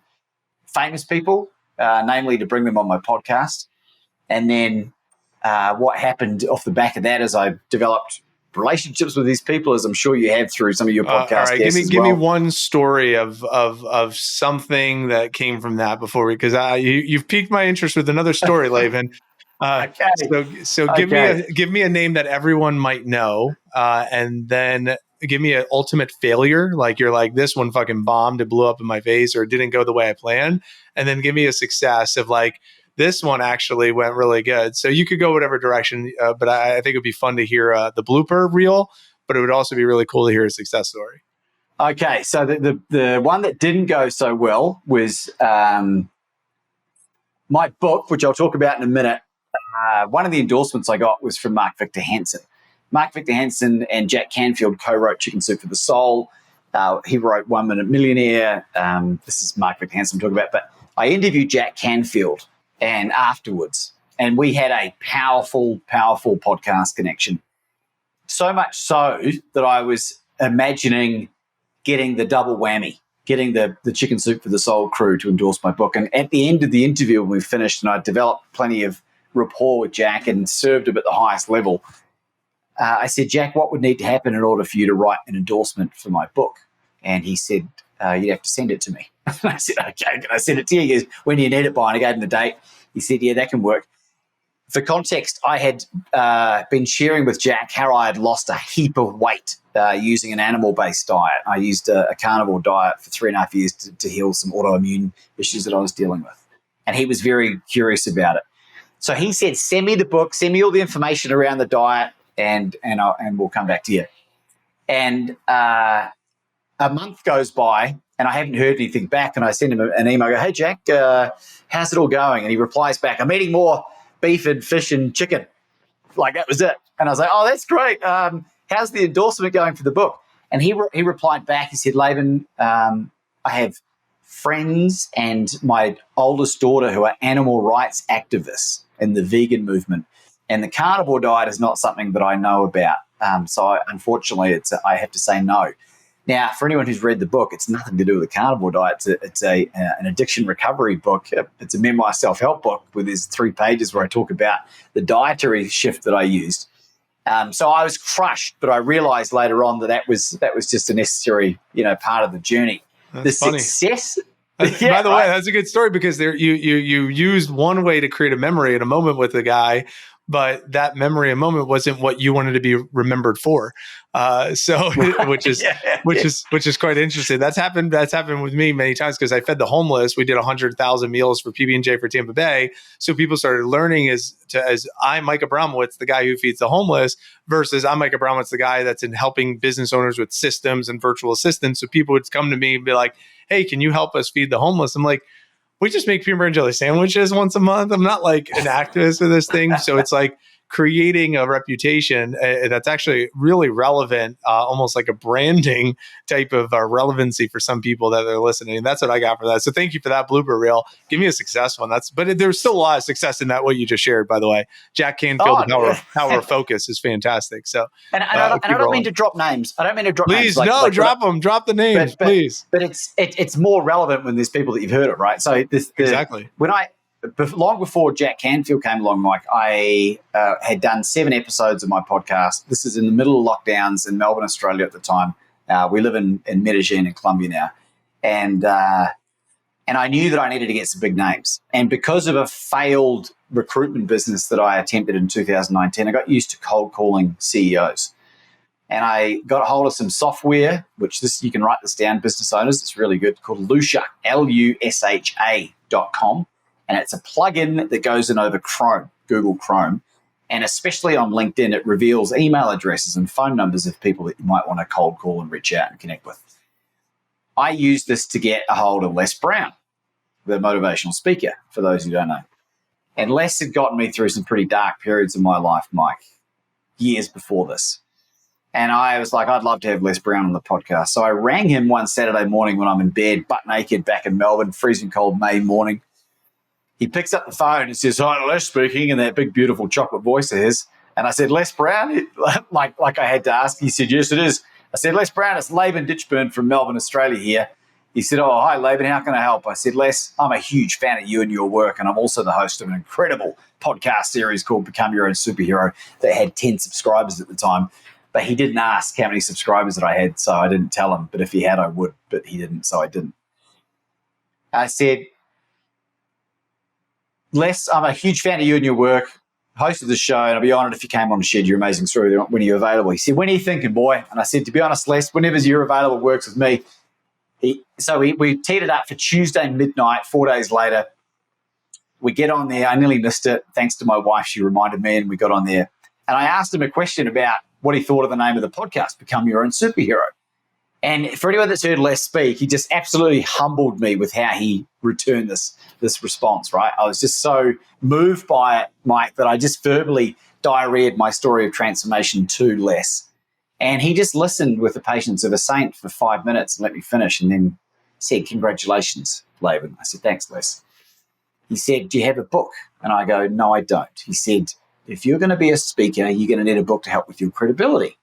famous people. Namely to bring them on my podcast. And then what happened off the back of that is I developed relationships with these people, as I'm sure you have through some of your podcast guests. Give me one story of something that came from that before because you've piqued my interest with another story, Laban. So give me a name that everyone might know, and then give me an ultimate failure. Like you're like, this one fucking bombed, it blew up in my face, or it didn't go the way I planned. And then give me a success of like, this one actually went really good. So you could go whatever direction, but I think it'd be fun to hear the blooper reel, but it would also be really cool to hear a success story. Okay. So the one that didn't go so well was my book, which I'll talk about in a minute. One of the endorsements I got was from Mark Victor Hansen. Mark Victor Hansen and Jack Canfield co-wrote Chicken Soup for the Soul. He wrote 1 Minute Millionaire. This is Mark Victor Hansen I'm talking about. But I interviewed Jack Canfield and afterwards, and we had a powerful, powerful podcast connection. So much so that I was imagining getting the double whammy, getting the Chicken Soup for the Soul crew to endorse my book. And at the end of the interview, when we finished and I developed plenty of rapport with Jack and served him at the highest level, I said, Jack, what would need to happen in order for you to write an endorsement for my book? And he said, you'd have to send it to me. I said, okay, can I send it to you? He goes, when do you need it by? And I gave him the date. He said, yeah, that can work. For context, I had been sharing with Jack how I had lost a heap of weight using an animal-based diet. I used a carnivore diet for 3.5 years to heal some autoimmune issues that I was dealing with. And he was very curious about it. So he said, send me the book, send me all the information around the diet, and we'll come back to you. And a month goes by, and I haven't heard anything back. And I send him an email. I go, hey, Jack, how's it all going? And he replies back, I'm eating more beef and fish and chicken. Like, that was it. And I was like, oh, that's great. How's the endorsement going for the book? And he replied back. He said, Laban, I have friends and my oldest daughter who are animal rights activists in the vegan movement. And the carnivore diet is not something that I know about. Unfortunately, I have to say no. Now, for anyone who's read the book, it's nothing to do with the carnivore diet. It's an addiction recovery book. It's a memoir self-help book with these 3 pages where I talk about the dietary shift that I used. So I was crushed, but I realized later on that was just a necessary, part of the journey. That's funny. Success. By the way, that's a good story because you used one way to create a memory and a moment with the guy, but that memory and moment wasn't what you wanted to be remembered for. Which is quite interesting. That's happened with me many times because I fed the homeless. We did 100,000 meals for PB&J for Tampa Bay. So people started learning as I'm Micah Abramowitz, the guy who feeds the homeless, versus I'm Micah Abramowitz, the guy that's in helping business owners with systems and virtual assistants. So people would come to me and be like, hey, can you help us feed the homeless? I'm like, we just make peanut butter and jelly sandwiches once a month. I'm not like an activist for this thing. So it's like, creating a reputation that's actually really relevant, almost like a branding type of relevancy for some people that are listening. And that's what I got for that. So thank you for that blooper reel. Give me a success one. But there's still a lot of success in that, what you just shared, by the way. Jack Canfield, the power of focus is fantastic. So, and I don't mean to drop names. I don't mean to drop names. Please, no, drop them. Drop the names, please. But it's more relevant when there's people that you've heard of, right? So exactly. Long before Jack Canfield came along, Mike, I had done 7 episodes of my podcast. This is in the middle of lockdowns in Melbourne, Australia at the time. We live in Medellin in Colombia now. And I knew that I needed to get some big names. And because of a failed recruitment business that I attempted in 2019, I got used to cold calling CEOs. And I got a hold of some software, which you can write this down, business owners. It's really good, called Lusha, LUSHA.com. And it's a plugin that goes in over Chrome, Google Chrome. And especially on LinkedIn, it reveals email addresses and phone numbers of people that you might want to cold call and reach out and connect with. I used this to get a hold of Les Brown, the motivational speaker, for those who don't know. And Les had gotten me through some pretty dark periods in my life, Mike, years before this. And I was like, I'd love to have Les Brown on the podcast. So I rang him one Saturday morning when I'm in bed, butt naked, back in Melbourne, freezing cold May morning. He picks up the phone and says, "Hi, Les speaking," in that big, beautiful chocolate voice of his. And I said, "Les Brown?" like I had to ask. He said, "Yes, it is." I said, "Les Brown, it's Laban Ditchburn from Melbourne, Australia here." He said, "Oh, hi, Laban, how can I help?" I said, "Les, I'm a huge fan of you and your work, and I'm also the host of an incredible podcast series called Become Your Own Superhero that had 10 subscribers at the time." But he didn't ask how many subscribers that I had, so I didn't tell him. But if he had, I would, but he didn't, so I didn't. I said, "Les, I'm a huge fan of you and your work, host of the show, and I'll be honoured if you came on and shared your amazing story when you're available." He said, "When are you thinking, boy?" And I said, "To be honest, Les, whenever you're available works with me." So we teed it up for Tuesday midnight, 4 days later. We get on there. I nearly missed it. Thanks to my wife, she reminded me, and we got on there. And I asked him a question about what he thought of the name of the podcast, Become Your Own Superhero. And for anyone that's heard Les speak, he just absolutely humbled me with how he returned this response, right? I was just so moved by it, Mike, that I just verbally diarrheaed my story of transformation to Les. And he just listened with the patience of a saint for 5 minutes and let me finish, and then said, "Congratulations, Laban." I said, "Thanks, Les." He said, "Do you have a book?" And I go, "No, I don't." He said, "If you're going to be a speaker, you're going to need a book to help with your credibility."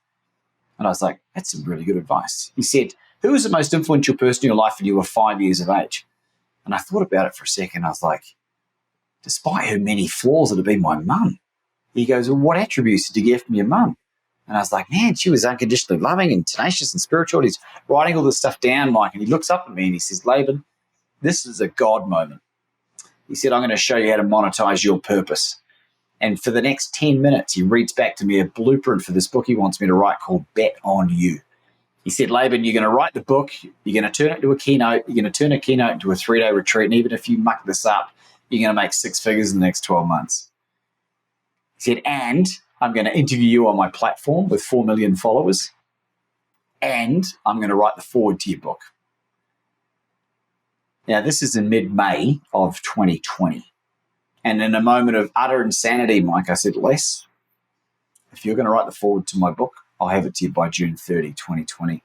And I was like, "That's some really good advice." He said, "Who was the most influential person in your life when you were 5 years of age?" And I thought about it for a second. I was like, despite her many flaws, it'd be my mum. He goes, "Well, what attributes did you get from your mum?" And I was like, "Man, she was unconditionally loving and tenacious and spiritual." And he's writing all this stuff down, Mike, and he looks up at me and he says, "Laban, this is a God moment." He said, "I'm going to show you how to monetize your purpose." And for the next 10 minutes, he reads back to me a blueprint for this book he wants me to write called Bet on You. He said, "Laban, you're going to write the book, you're going to turn it into a keynote, you're going to turn a keynote into a 3-day retreat, and even if you muck this up, you're going to make 6 figures in the next 12 months. He said, "And I'm going to interview you on my platform with 4 million followers, and I'm going to write the foreword to your book." Now, this is in mid-May of 2020. And in a moment of utter insanity, Mike, I said, "Les, if you're going to write the foreword to my book, I'll have it to you by June 30, 2020.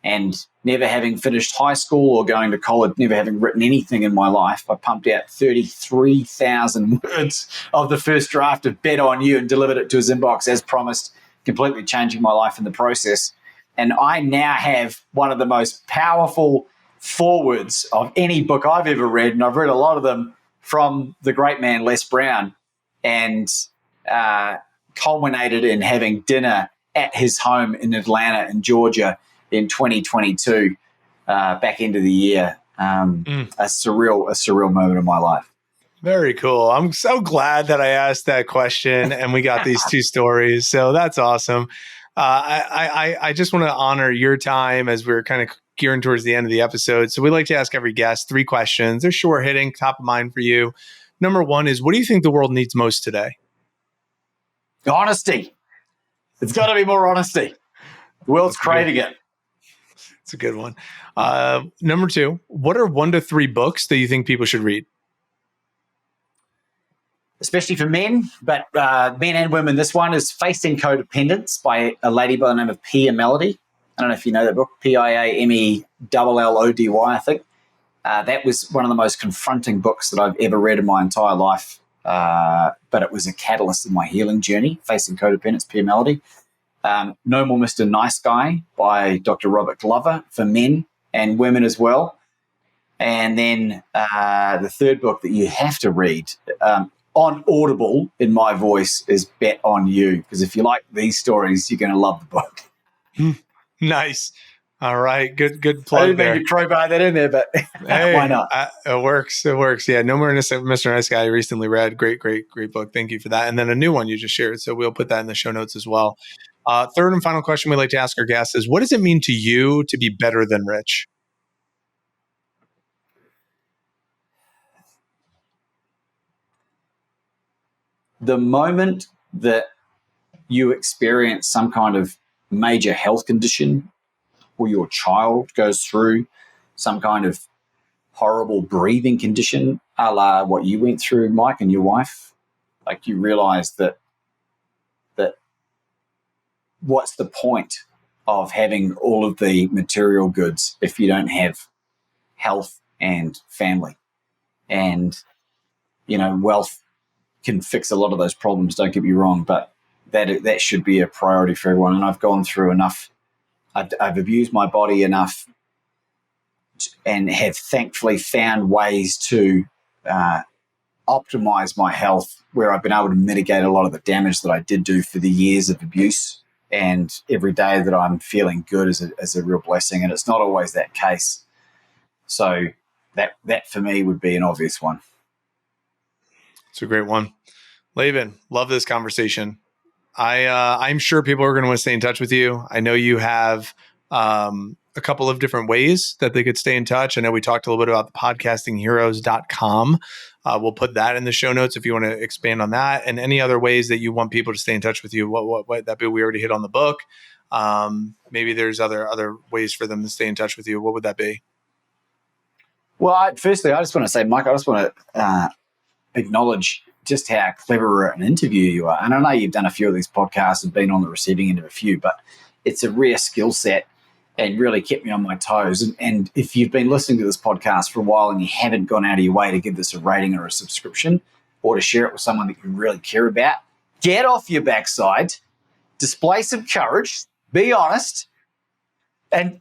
And never having finished high school or going to college, never having written anything in my life, I pumped out 33,000 words of the first draft of Bet on You and delivered it to his inbox as promised, completely changing my life in the process. And I now have one of the most powerful forewords of any book I've ever read, and I've read a lot of them from the great man Les Brown, and culminated in having dinner at his home in Atlanta in Georgia in 2022, back into the year. A surreal moment in my life. Very cool. I'm so glad that I asked that question and we got these two stories. So that's awesome. I just want to honor your time as we're kind of gearing towards the end of the episode. So we like to ask every guest 3 questions. They're short hitting, top of mind for you. Number 1 is, what do you think the world needs most today? Honesty. It's got to be more honesty. The world's craving it. It's a good one. Number 2, what are 1 to 3 books that you think people should read? especially for men, but men and women. This one is Facing Codependence by a lady by the name of Pia Mellody. I don't know if you know that book, Piamellody, I think. That was one of the most confronting books that I've ever read in my entire life, but it was a catalyst in my healing journey, Facing Codependence, Pia Mellody. No More Mr. Nice Guy by Dr. Robert Glover for men and women as well. And then the third book that you have to read on Audible in my voice is Bet on You, because if you like these stories, you're going to love the book. Nice. All right. Good plug I didn't there. mean to crowbar that in there, but Hey, why not? It works. It works. Yeah. No More Mr. Nice Guy I recently read. Great book. Thank you for that. And then a new one you just shared. So we'll put that in the show notes as well. Third and final question we like to ask our guests is, what does it mean to you to be better than rich? The moment that you experience some kind of major health condition, or your child goes through some kind of horrible breathing condition, a la what you went through, Mike, and your wife, like you realize that what's the point of having all of the material goods if you don't have health and family? And, wealth can fix a lot of those problems, don't get me wrong, but that should be a priority for everyone. And I've gone through enough. I've abused my body enough and have thankfully found ways to optimize my health where I've been able to mitigate a lot of the damage that I did do for the years of abuse. And every day that I'm feeling good is a real blessing. And it's not always that case. So that for me would be an obvious one. It's a great one. Laban, love this conversation. I'm sure people are going to want to stay in touch with you. I know you have a couple of different ways that they could stay in touch. I know we talked a little bit about the podcastingheroes.com. We'll put that in the show notes if you want to expand on that, and any other ways that you want people to stay in touch with you. What that be? We already hit on the book. Maybe there's other ways for them to stay in touch with you. What would that be? Well, firstly, I just want to say, Mike, I just want to acknowledge just how clever an interview you are. And I know you've done a few of these podcasts and been on the receiving end of a few, but it's a rare skill set and really kept me on my toes. And if you've been listening to this podcast for a while and you haven't gone out of your way to give this a rating or a subscription or to share it with someone that you really care about, get off your backside, display some courage, be honest, and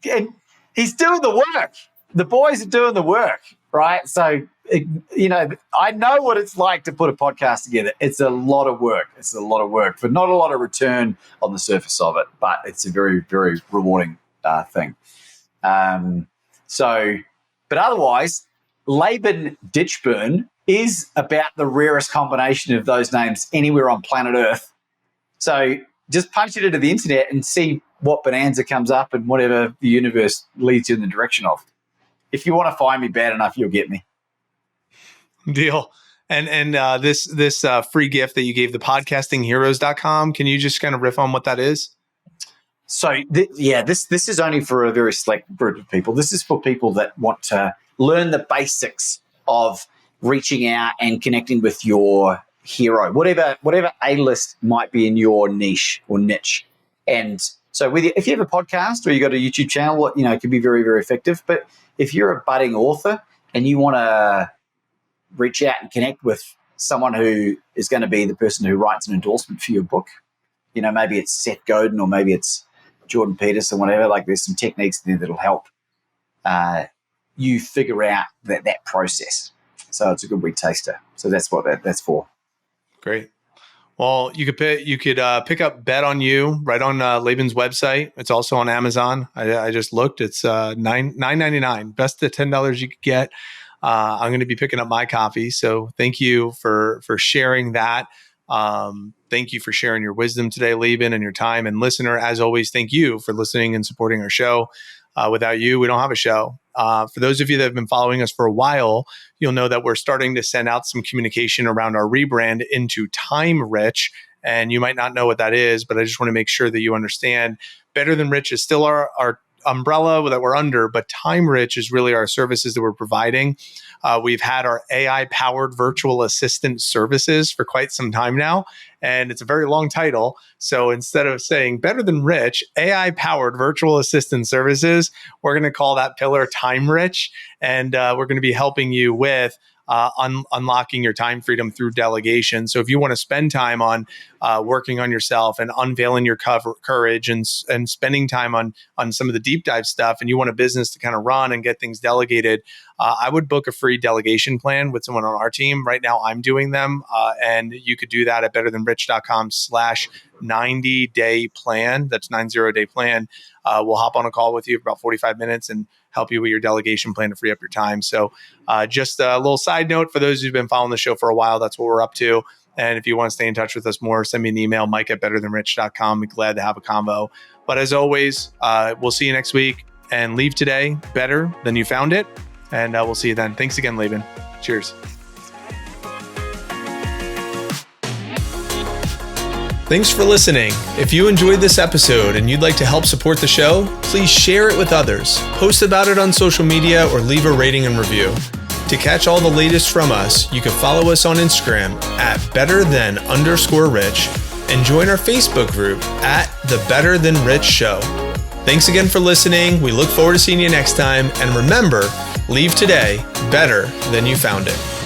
he's doing the work. The boys are doing the work, right? So, I know what it's like to put a podcast together. It's a lot of work. It's a lot of work for not a lot of return on the surface of it, but it's a very, very rewarding thing. But otherwise, Laban Ditchburn is about the rarest combination of those names anywhere on planet Earth. So just punch it into the internet and see what bonanza comes up and whatever the universe leads you in the direction of. If you want to find me bad enough, you'll get me. Deal. And this free gift that you gave, the podcastingheroes.com, can you just kind of riff on what that is? So, this is only for a very select group of people. This is for people that want to learn the basics of reaching out and connecting with your hero, whatever A-list might be in your niche or niche. And so if you have a podcast or you got a YouTube channel, it can be very, very effective. But if you're a budding author and you want to reach out and connect with someone who is going to be the person who writes an endorsement for your book, maybe it's Seth Godin or maybe it's Jordan Peterson, whatever, like there's some techniques there that'll help you figure out that process. So it's a good wee taster. So that's what that's for. Great. Well, you could pick up Bet on You right on Laban's website. It's also on Amazon. I just looked. It's $9.99. Best of $10 you could get. I'm going to be picking up my copy. So thank you for sharing that. Thank you for sharing your wisdom today, Laban, and your time. And listener, as always, thank you for listening and supporting our show. Without you, we don't have a show. For those of you that have been following us for a while, you'll know that we're starting to send out some communication around our rebrand into Time Rich. And you might not know what that is, but I just want to make sure that you understand Better Than Rich is still our umbrella that we're under, but Time Rich is really our services that we're providing. We've had our AI-powered virtual assistant services for quite some time now, and it's a very long title. So instead of saying Better Than Rich, AI-powered virtual assistant services, we're going to call that pillar Time Rich, and we're going to be helping you with unlocking your time freedom through delegation. So if you want to spend time on working on yourself and unveiling your courage and spending time on some of the deep dive stuff, and you want a business to kind of run and get things delegated, I would book a free delegation plan with someone on our team. Right now, I'm doing them, and you could do that at betterthanrich.com/90-day plan. That's 90-day plan. We'll hop on a call with you for about 45 minutes and help you with your delegation plan to free up your time. So just a little side note for those who've been following the show for a while, that's what we're up to. And if you want to stay in touch with us more, send me an email, mike@betterthanrich.com. We're glad to have a convo. But as always, we'll see you next week, and leave today better than you found it. And we'll see you then. Thanks again, Laban. Cheers. Thanks for listening. If you enjoyed this episode and you'd like to help support the show, please share it with others, post about it on social media, or leave a rating and review. To catch all the latest from us, you can follow us on Instagram at betterthan_rich and join our Facebook group at The Better Than Rich Show. Thanks again for listening. We look forward to seeing you next time. And remember, leave today better than you found it.